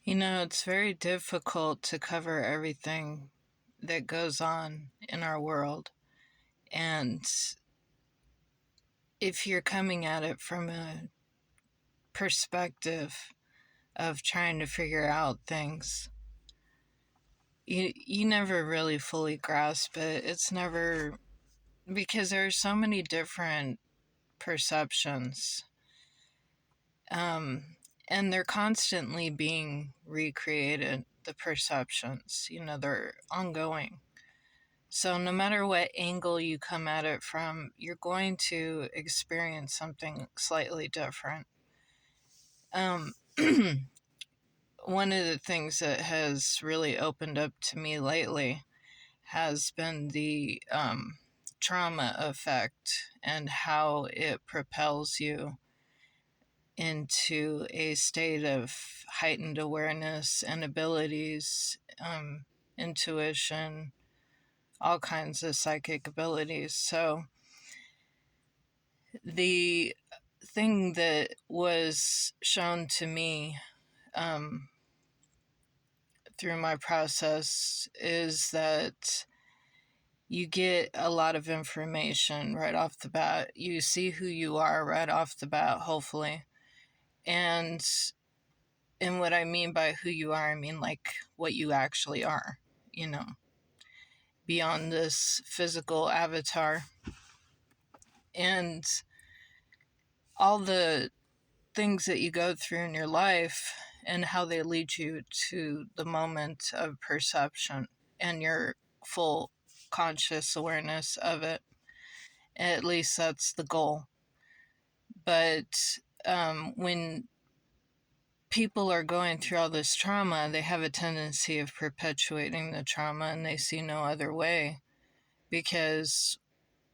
It's very difficult to cover everything that goes on in our world. And if you're coming at it from a perspective of trying to figure out things, you never really fully grasp it. It's never because there are so many different perceptions. Um, and they're constantly being recreated, the perceptions, they're ongoing. So, no matter what angle you come at it from, you're going to experience something slightly different. Um, One of the things that has really opened up to me lately has been the trauma effect and how it propels you into a state of heightened awareness and abilities, intuition, all kinds of psychic abilities. So, the thing that was shown to me um, through my process is that you get a lot of information right off the bat. You see who you are right off the bat, hopefully. And what I mean by who you are, I mean like what you actually are, you know, beyond this physical avatar. And all the things that you go through in your life and how they lead you to the moment of perception and your full conscious awareness of it. At least that's the goal. But when people are going through all this trauma, they have a tendency of perpetuating the trauma and they see no other way because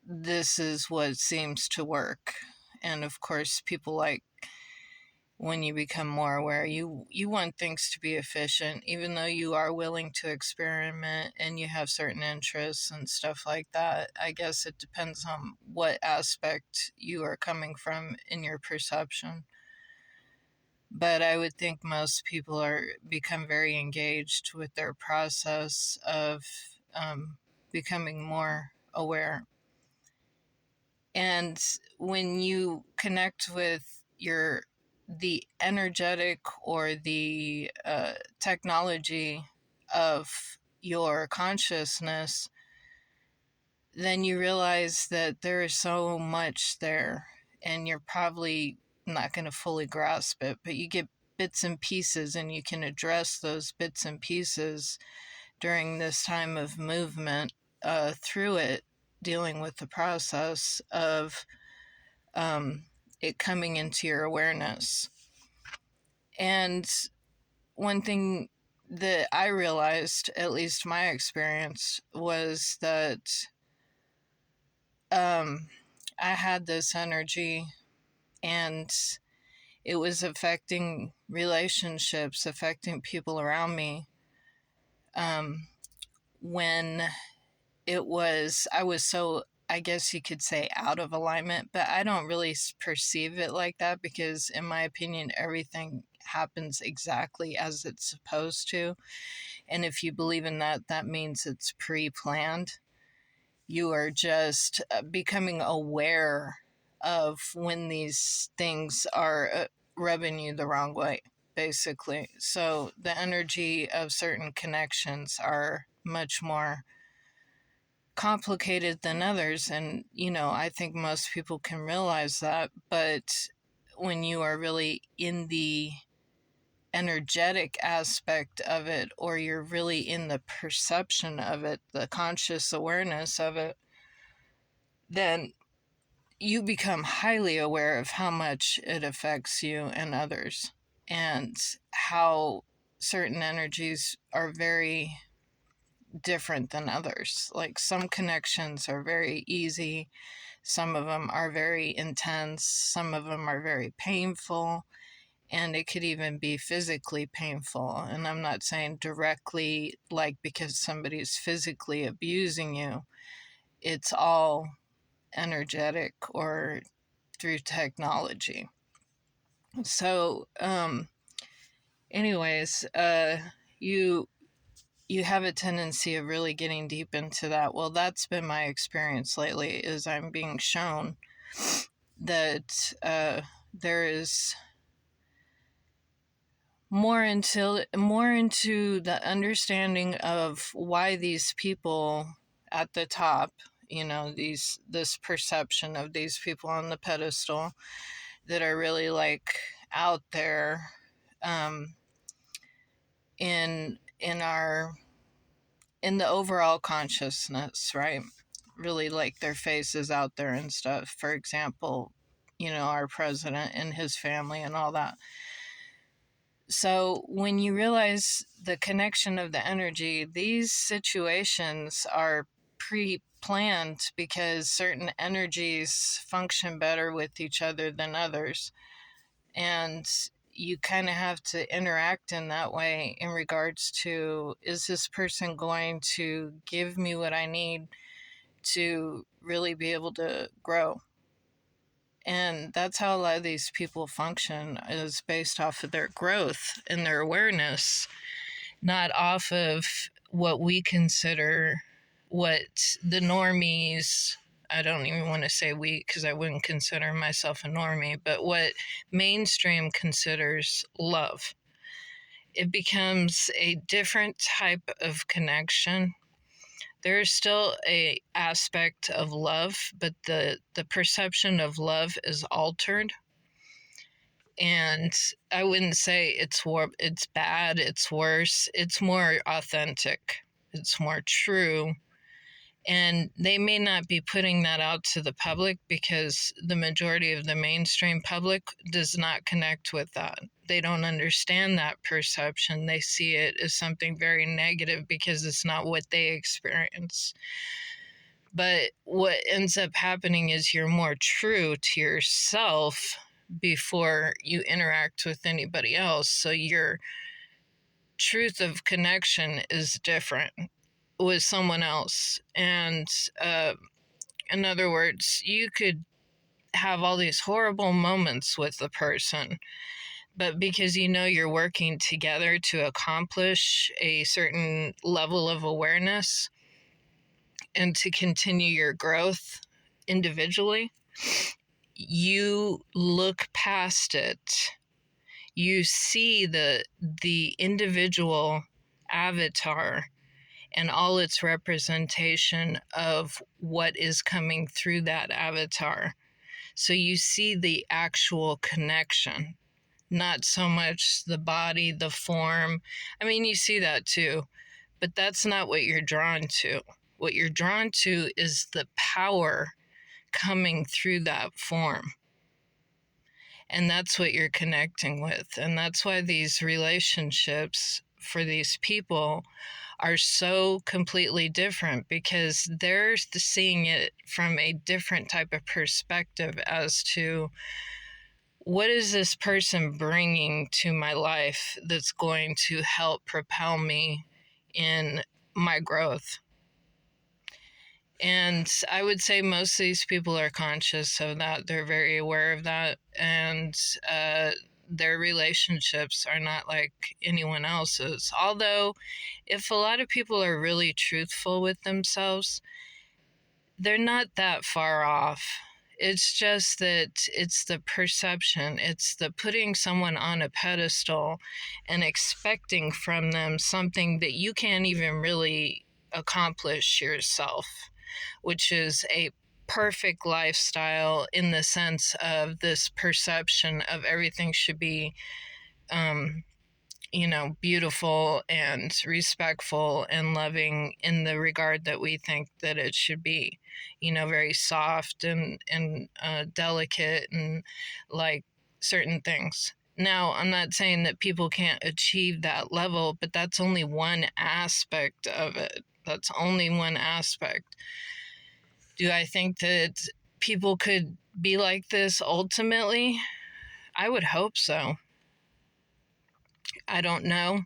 this is what seems to work. And of course, people like when you become more aware, you want things to be efficient, even though you are willing to experiment and you have certain interests and stuff like that. I guess it depends on what aspect you are coming from in your perception. But I would think most people are become very engaged with their process of becoming more aware. And when you connect with the energetic or the technology of your consciousness, then you realize that there is so much there, and you're probably not going to fully grasp it, but you get bits and pieces, and you can address those bits and pieces during this time of movement through it, dealing with the process of um, it coming into your awareness. And one thing that I realized, at least my experience, was that um, I had this energy and it was affecting relationships, affecting people around me. When I was so, I guess you could say, out of alignment, but I don't really perceive it like that because, in my opinion, everything happens exactly as it's supposed to. And if you believe in that, that means it's pre planned. You are just becoming aware of when these things are rubbing you the wrong way, basically. So the energy of certain connections are much more complicated than others. And, I think most people can realize that. But when you are really in the energetic aspect of it, or you're really in the perception of it, the conscious awareness of it, then you become highly aware of how much it affects you and others, and how certain energies are very different than others. Like some connections are very easy, some of them are very intense, some of them are very painful, and it could even be physically painful. And I'm not saying directly like because somebody's physically abusing you, it's all energetic or through technology. So, anyways, you have a tendency of really getting deep into that. Well, that's been my experience lately, is I'm being shown that there is more into the understanding of why these people at the top, this perception of these people on the pedestal that are really like out there, in our in the overall consciousness, right? Really like their faces out there and stuff. For example, our president and his family and all that. So when you realize the connection of the energy, these situations are pre-planned because certain energies function better with each other than others. And you kind of have to interact in that way in regards to, is this person going to give me what I need to really be able to grow? And that's how a lot of these people function, is based off of their growth and their awareness, not off of what we consider, what the normies, I don't even want to say we because I wouldn't consider myself a normie, but what mainstream considers love. It becomes a different type of connection. There is still a aspect of love, but the perception of love is altered. And I wouldn't say it's bad, it's worse. It's more authentic. It's more true. And they may not be putting that out to the public because the majority of the mainstream public does not connect with that. They don't understand that perception. They see it as something very negative because it's not what they experience. But what ends up happening is you're more true to yourself before you interact with anybody else. So your truth of connection is different with someone else. And in other words, you could have all these horrible moments with the person, but because you're working together to accomplish a certain level of awareness and to continue your growth individually, you look past it. You see the individual avatar and all its representation of what is coming through that avatar. So you see the actual connection, not so much the body, the form. I mean, you see that too, but that's not what you're drawn to. What you're drawn to is the power coming through that form. And that's what you're connecting with. And that's why these relationships for these people are so completely different, because they're seeing it from a different type of perspective as to what is this person bringing to my life that's going to help propel me in my growth. And I would say most of these people are conscious of that. They're very aware of that. And their relationships are not like anyone else's. Although, if a lot of people are really truthful with themselves, they're not that far off. It's just that it's the perception. It's the putting someone on a pedestal and expecting from them something that you can't even really accomplish yourself, which is a perfect lifestyle in the sense of this perception of everything should be, beautiful and respectful and loving in the regard that we think that it should be, very soft and delicate and like certain things. Now, I'm not saying that people can't achieve that level, but that's only one aspect of it. That's only one aspect. Do I think that people could be like this ultimately? I would hope so. I don't know.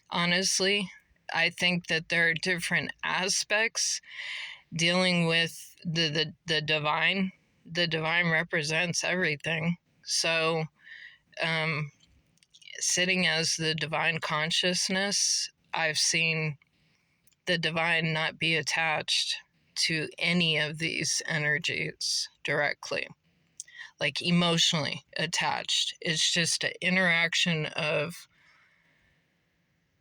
Honestly, I think that there are different aspects dealing with the divine. The divine represents everything. So sitting as the divine consciousness, I've seen the divine not be attached to any of these energies directly, like emotionally attached. It's just an interaction of,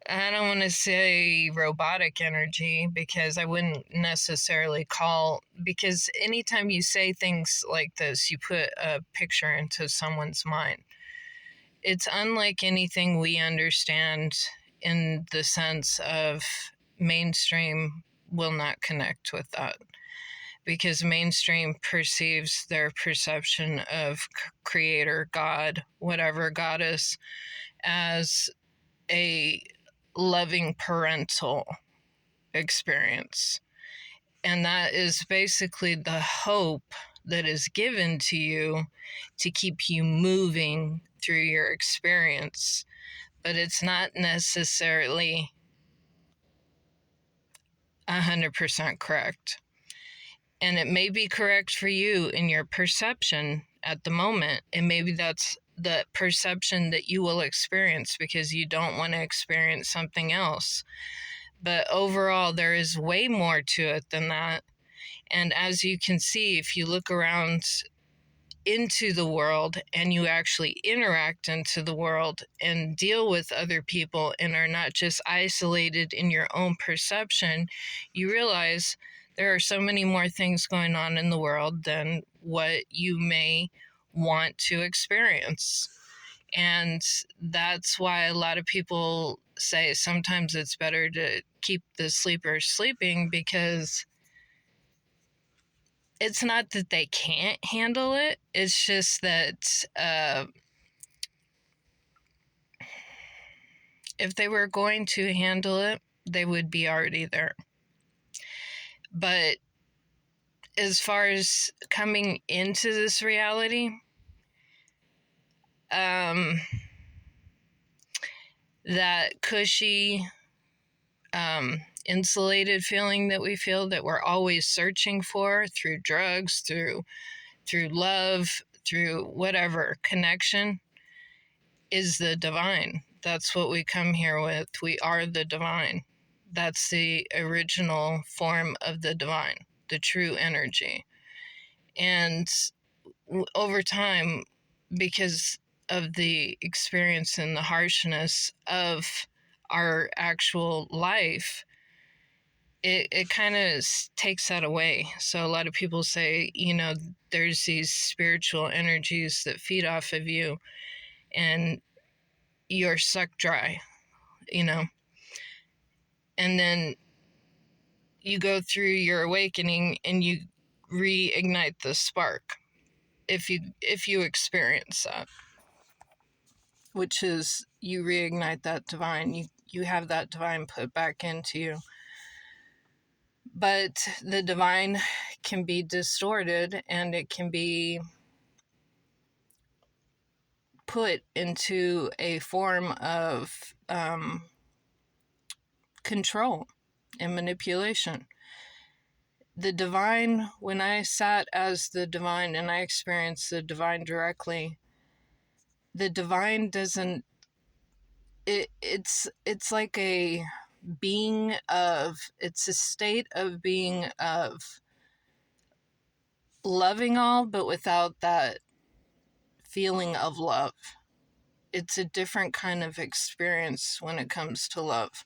I don't want to say robotic energy, because I wouldn't necessarily call, because anytime you say things like this, you put a picture into someone's mind. It's unlike anything we understand, in the sense of mainstream will not connect with that, because mainstream perceives their perception of creator, God, whatever goddess, as a loving parental experience. And that is basically the hope that is given to you to keep you moving through your experience. But it's not necessarily 100% correct. And it may be correct for you in your perception at the moment. And maybe that's the perception that you will experience because you don't want to experience something else. But overall, there is way more to it than that. And as you can see, if you look around into the world and you actually interact into the world and deal with other people and are not just isolated in your own perception, you realize there are so many more things going on in the world than what you may want to experience. And that's why a lot of people say sometimes it's better to keep the sleepers sleeping, because it's not that they can't handle it. It's just that if they were going to handle it, they would be already there. But as far as coming into this reality, that cushy, insulated feeling that we feel, that we're always searching for through drugs, through love, through whatever connection, is the divine. That's what we come here with. We are the divine. That's the original form of the divine, the true energy. And over time, because of the experience and the harshness of our actual life, it kind of takes that away. So a lot of people say, there's these spiritual energies that feed off of you and you're sucked dry, and then you go through your awakening and you reignite the spark, if you experience that, which is you reignite that divine, you have that divine put back into you. But the divine can be distorted, and it can be put into a form of control and manipulation. The divine, when I sat as the divine and I experienced the divine directly, the divine doesn't, it's like a being of, it's a state of being of loving all, but without that feeling of love. It's a different kind of experience when it comes to love.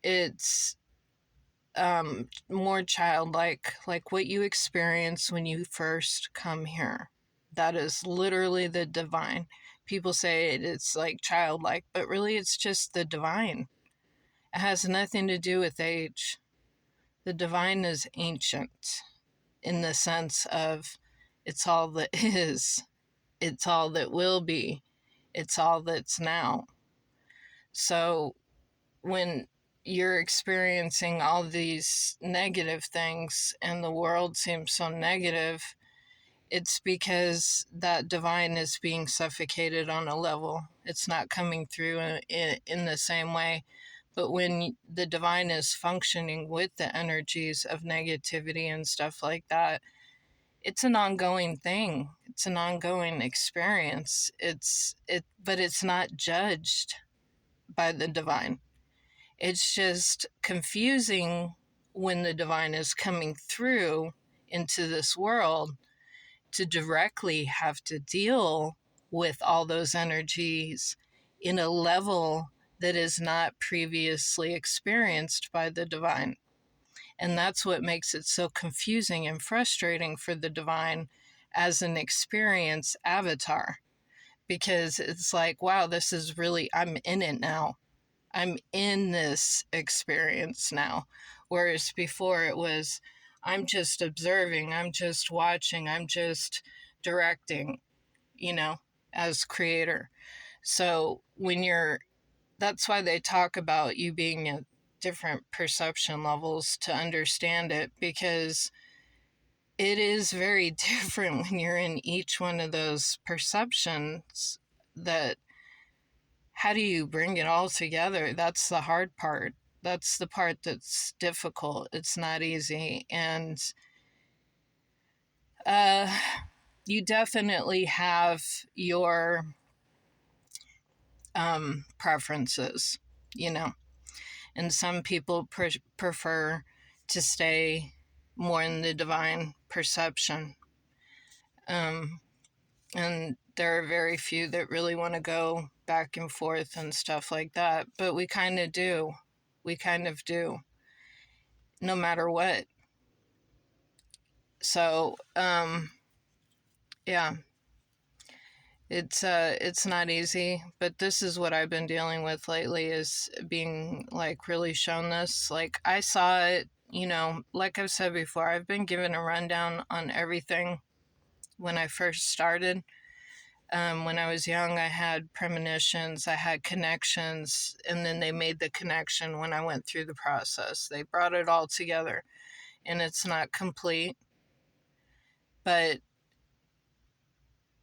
It's more childlike, like what you experience when you first come here. That is literally the divine. People say it's like childlike, but really it's just the divine. It has nothing to do with age. The divine is ancient in the sense of it's all that is, it's all that will be, it's all that's now. So when you're experiencing all these negative things and the world seems so negative, it's because that divine is being suffocated on a level. It's not coming through in the same way. But when the divine is functioning with the energies of negativity and stuff like that, it's an ongoing thing. It's an ongoing experience. But it's not judged by the divine. It's just confusing when the divine is coming through into this world to directly have to deal with all those energies in a level that is not previously experienced by the divine. And that's what makes it so confusing and frustrating for the divine as an experience avatar, because it's like, wow, this is really, I'm in it now. I'm in this experience now. Whereas before it was, I'm just observing, I'm just watching, I'm just directing, you know, as creator. So that's why they talk about you being at different perception levels to understand it, because it is very different when you're in each one of those perceptions. That how do you bring it all together? That's the hard part. That's the part that's difficult. It's not easy. And uh, you definitely have your preferences, you know, and some people prefer to stay more in the divine perception. Um, and there are very few that really want to go back and forth and stuff like that, but we kind of do. We kind of do, no matter what. So, yeah, it's not easy, but this is what I've been dealing with lately, is being like really shown this. Like I saw it, you know, like I've said before, I've been given a rundown on everything when I first started. When I was young, I had premonitions, I had connections, and then they made the connection when I went through the process. They brought it all together, and it's not complete, but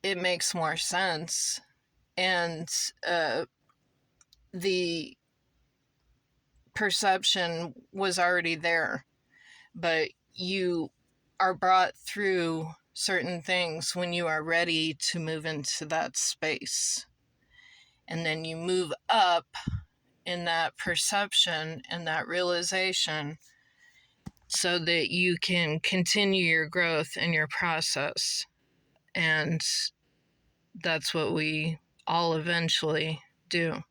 it makes more sense. And the perception was already there, but you are brought through certain things when you are ready to move into that space. And then you move up in that perception and that realization so that you can continue your growth and your process. And that's what we all eventually do.